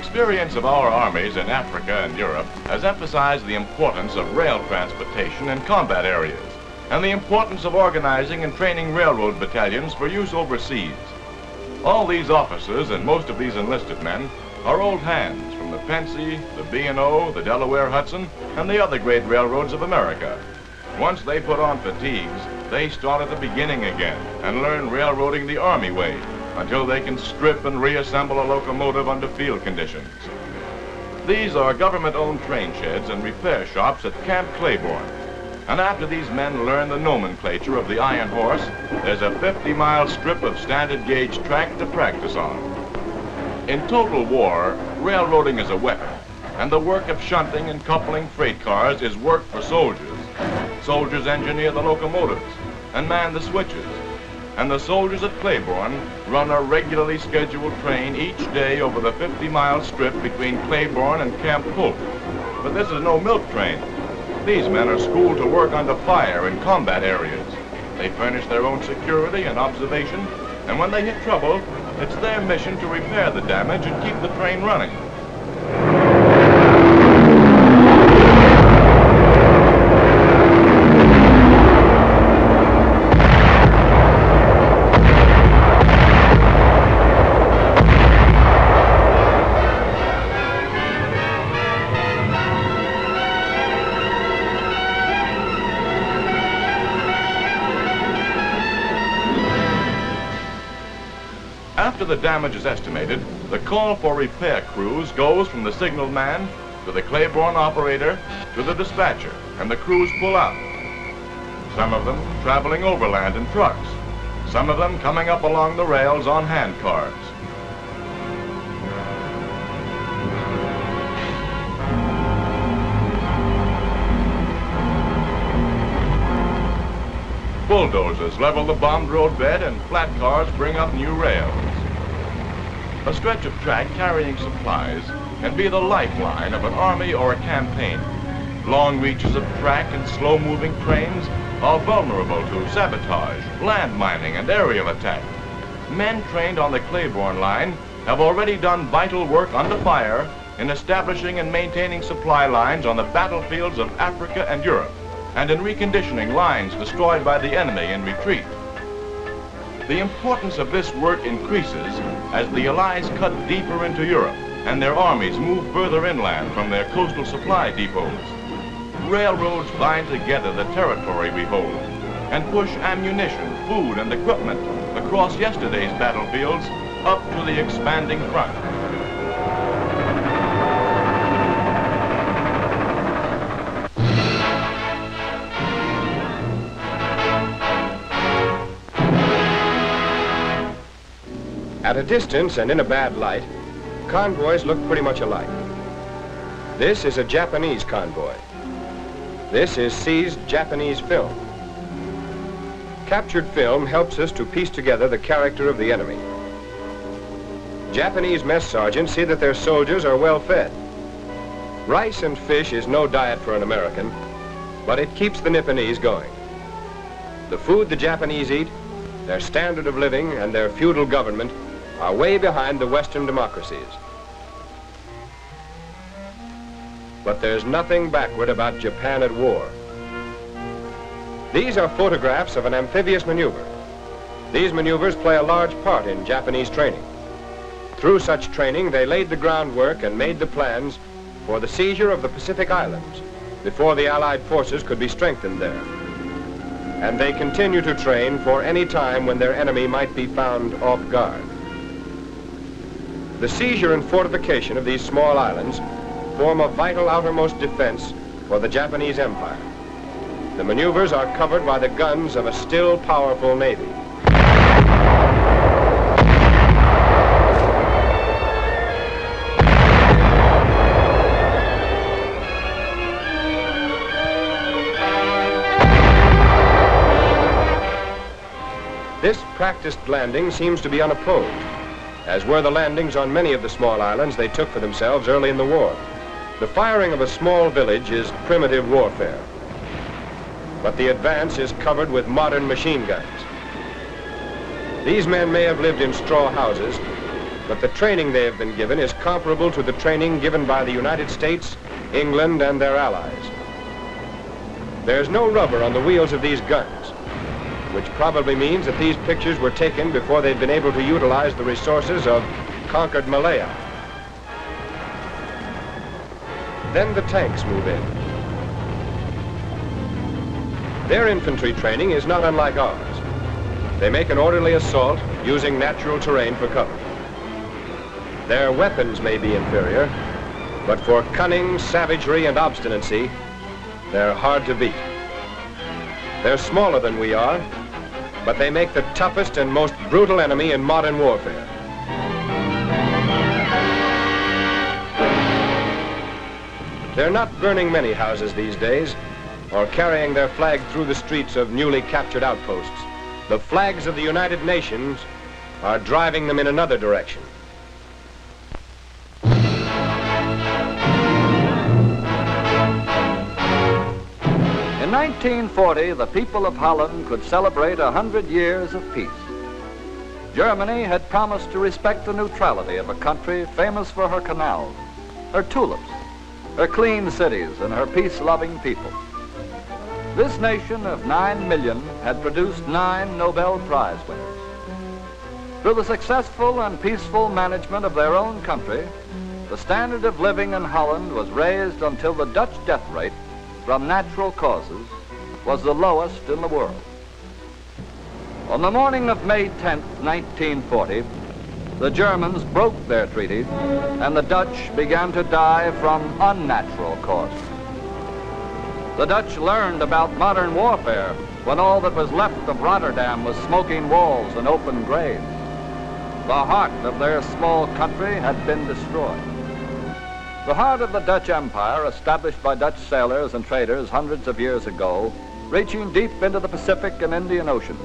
experience of our armies in Africa and Europe has emphasized the importance of rail transportation in combat areas and the importance of organizing and training railroad battalions for use overseas. All these officers and most of these enlisted men are old hands from the Pennsy, the B&O, the Delaware Hudson, and the other great railroads of America. Once they put on fatigues, they start at the beginning again and learn railroading the Army way until they can strip and reassemble a locomotive under field conditions. These are government-owned train sheds and repair shops at Camp Claiborne. And after these men learn the nomenclature of the iron horse, there's a 50-mile strip of standard gauge track to practice on. In total war, railroading is a weapon, and the work of shunting and coupling freight cars is work for soldiers. Soldiers engineer the locomotives and man the switches, and the soldiers at Claiborne run a regularly scheduled train each day over the 50-mile strip between Claiborne and Camp Claiborne. But this is no milk train. These men are schooled to work under fire in combat areas. They furnish their own security and observation, and when they hit trouble, it's their mission to repair the damage and keep the train running. After the damage is estimated, the call for repair crews goes from the signal man to the Claiborne operator to the dispatcher, and the crews pull out. Some of them traveling overland in trucks, some of them coming up along the rails on hand cars. Bulldozers level the bombed road bed and flat cars bring up new rails. A stretch of track carrying supplies can be the lifeline of an army or a campaign. Long reaches of track and slow-moving trains are vulnerable to sabotage, land mining, and aerial attack. Men trained on the Claiborne line have already done vital work under fire in establishing and maintaining supply lines on the battlefields of Africa and Europe, and in reconditioning lines destroyed by the enemy in retreat. The importance of this work increases as the Allies cut deeper into Europe and their armies move further inland from their coastal supply depots. Railroads bind together the territory we hold and push ammunition, food, and equipment across yesterday's battlefields up to the expanding front. At a distance and in a bad light, convoys look pretty much alike. This is a Japanese convoy. This is seized Japanese film. Captured film helps us to piece together the character of the enemy. Japanese mess sergeants see that their soldiers are well fed. Rice and fish is no diet for an American, but it keeps the Nipponese going. The food the Japanese eat, their standard of living, and their feudal government are way behind the Western democracies. But there's nothing backward about Japan at war. These are photographs of an amphibious maneuver. These maneuvers play a large part in Japanese training. Through such training, they laid the groundwork and made the plans for the seizure of the Pacific Islands before the Allied forces could be strengthened there. And they continue to train for any time when their enemy might be found off guard. The seizure and fortification of these small islands form a vital outermost defense for the Japanese Empire. The maneuvers are covered by the guns of a still powerful navy. This practiced landing seems to be unopposed, as were the landings on many of the small islands they took for themselves early in the war. The firing of a small village is primitive warfare, but the advance is covered with modern machine guns. These men may have lived in straw houses, but the training they have been given is comparable to the training given by the United States, England, and their allies. There's no rubber on the wheels of these guns, which probably means that these pictures were taken before they'd been able to utilize the resources of conquered Malaya. Then the tanks move in. Their infantry training is not unlike ours. They make an orderly assault using natural terrain for cover. Their weapons may be inferior, but for cunning, savagery, and obstinacy, they're hard to beat. They're smaller than we are, but they make the toughest and most brutal enemy in modern warfare. They're not burning many houses these days, or carrying their flag through the streets of newly captured outposts. The flags of the United Nations are driving them in another direction. In 1940, the people of Holland could celebrate 100 years of peace. Germany had promised to respect the neutrality of a country famous for her canals, her tulips, her clean cities, and her peace-loving people. This nation of 9 million had produced 9 Nobel Prize winners. Through the successful and peaceful management of their own country, the standard of living in Holland was raised until the Dutch death rate from natural causes was the lowest in the world. On the morning of May 10th, 1940, the Germans broke their treaty and the Dutch began to die from unnatural causes. The Dutch learned about modern warfare when all that was left of Rotterdam was smoking walls and open graves. The heart of their small country had been destroyed. The heart of the Dutch Empire, established by Dutch sailors and traders hundreds of years ago, reaching deep into the Pacific and Indian Oceans,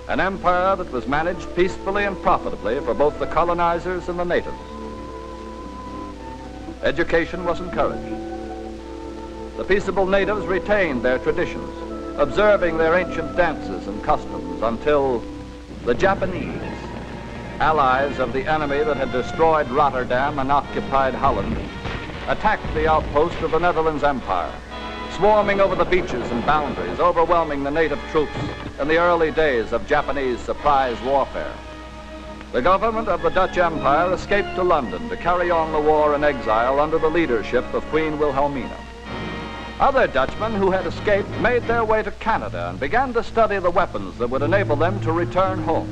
an empire that was managed peacefully and profitably for both the colonizers and the natives. Education was encouraged. The peaceable natives retained their traditions, observing their ancient dances and customs until the Japanese, allies of the enemy that had destroyed Rotterdam and occupied Holland, attacked the outpost of the Netherlands Empire, swarming over the beaches and boundaries, overwhelming the native troops in the early days of Japanese surprise warfare. The government of the Dutch Empire escaped to London to carry on the war in exile under the leadership of Queen Wilhelmina. Other Dutchmen who had escaped made their way to Canada and began to study the weapons that would enable them to return home,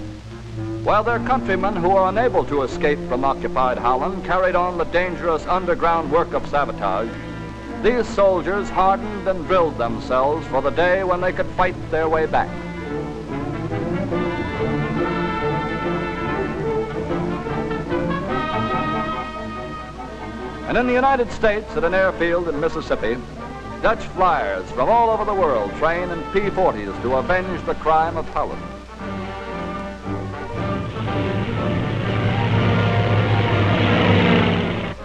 while their countrymen who were unable to escape from occupied Holland carried on the dangerous underground work of sabotage. These soldiers hardened and drilled themselves for the day when they could fight their way back. And in the United States, at an airfield in Mississippi, Dutch flyers from all over the world train in P-40s to avenge the crime of Holland.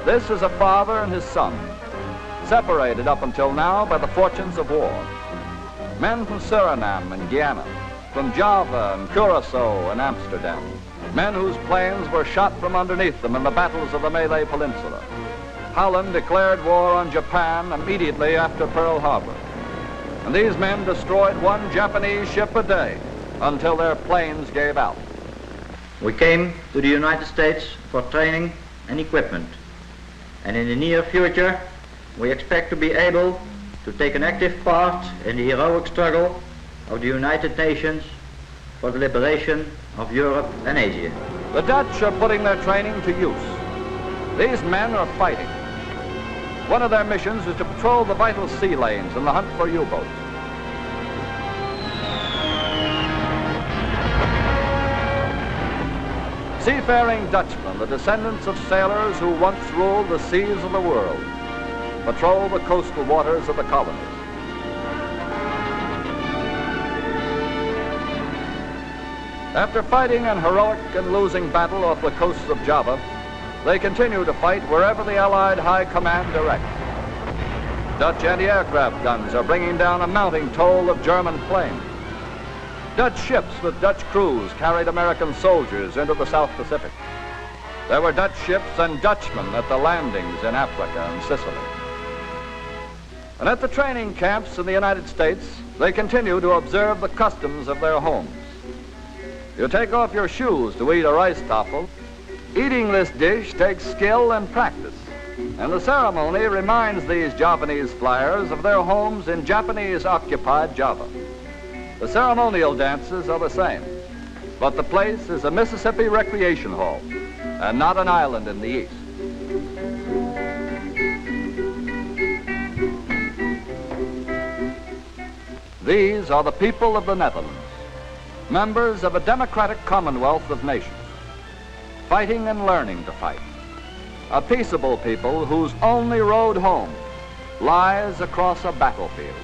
This is a father and his son, separated up until now by the fortunes of war. Men from Suriname and Guyana, from Java and Curacao and Amsterdam, men whose planes were shot from underneath them in the battles of the Malay Peninsula. Holland declared war on Japan immediately after Pearl Harbor, and these men destroyed one Japanese ship a day until their planes gave out. We came to the United States for training and equipment, and in the near future we expect to be able to take an active part in the heroic struggle of the United Nations for the liberation of Europe and Asia. The Dutch are putting their training to use. These men are fighting. One of their missions is to patrol the vital sea lanes in the hunt for U-boats. Seafaring Dutchmen, the descendants of sailors who once ruled the seas of the world, patrol the coastal waters of the colonies. After fighting an heroic and losing battle off the coasts of Java, they continue to fight wherever the Allied High Command directs. Dutch anti-aircraft guns are bringing down a mounting toll of German planes. Dutch ships with Dutch crews carried American soldiers into the South Pacific. There were Dutch ships and Dutchmen at the landings in Africa and Sicily. And at the training camps in the United States, they continue to observe the customs of their homes. You take off your shoes to eat a rice taffel. Eating this dish takes skill and practice, and the ceremony reminds these Javanese flyers of their homes in Japanese-occupied Java. The ceremonial dances are the same, but the place is a Mississippi recreation hall and not an island in the east. These are the people of the Netherlands, members of a democratic commonwealth of nations, fighting and learning to fight. A peaceable people whose only road home lies across a battlefield.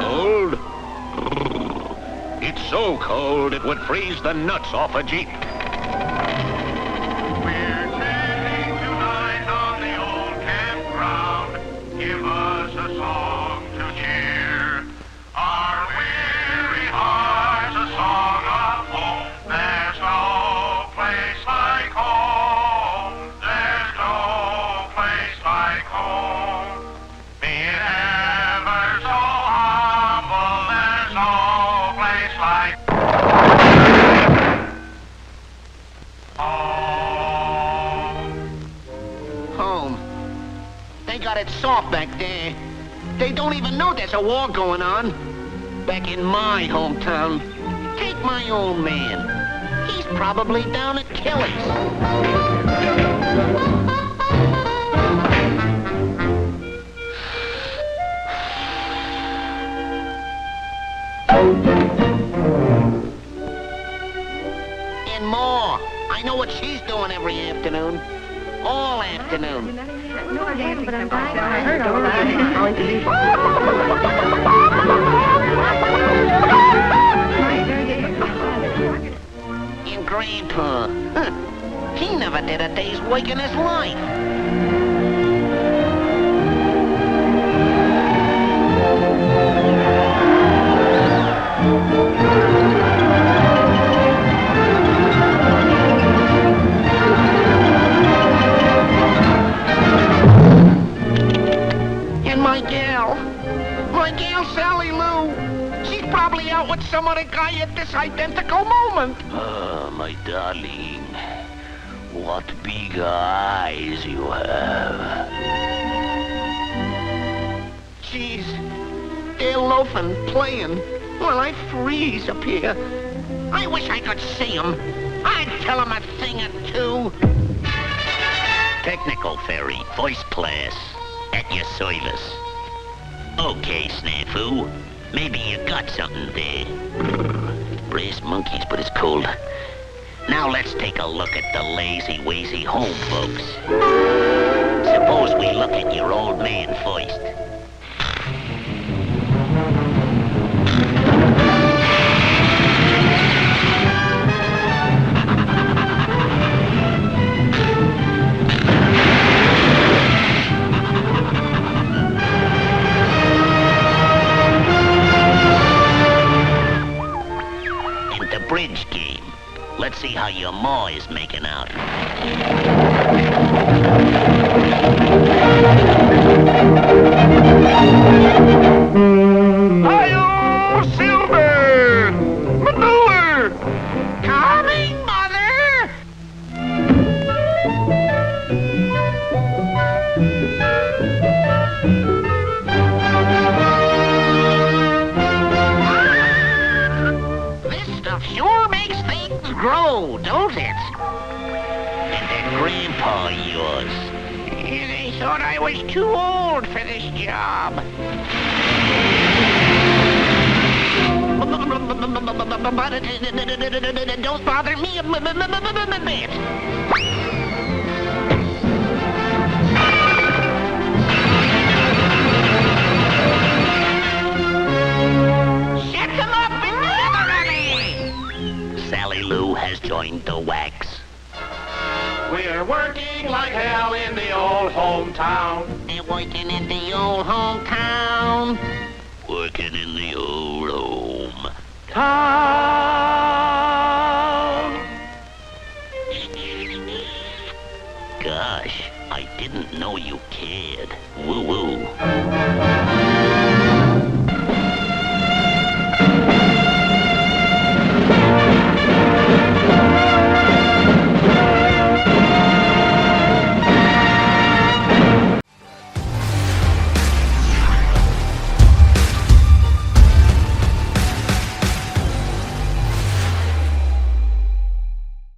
Cold? It's so cold it would freeze the nuts off a Jeep. Give us a song to cheer our weary hearts, a song of hope. There's no place like home. There's no place like home. Be it ever so humble, there's no place like home. Home. They got it soft back there. They don't even know there's a war going on. Back in my hometown, take my old man. He's probably down at Kelly's. And more. I know what she's doing every afternoon. All afternoon. I heard all about it. And Grandpa, he never did a day's work in his life. My gal Sally Lou. She's probably out with some other guy at this identical moment. Ah, my darling. What big eyes you have. Jeez, they're loafing, playing, while I freeze up here. I wish I could see them. I'd tell them a thing or two. Technical ferry, first class, at your service. Okay, Snafu. Maybe you got something there. Brass monkeys, but it's cold. Now let's take a look at the lazy-wazy home folks. Suppose we look at your old man first. Bridge game. Let's see how your ma is making out. Hi-yo, Silver! Manure! Coming, Mother! Sure makes things grow, don't it? And that grandpa of yours. They thought I was too old for this job. But don't bother me a bit. Set them up in the other alley. Sally Lou has joined the wax. We're working like hell in the old hometown. They're working in the old hometown. Working in the old home. Town. Gosh, I didn't know you cared. Woo-woo.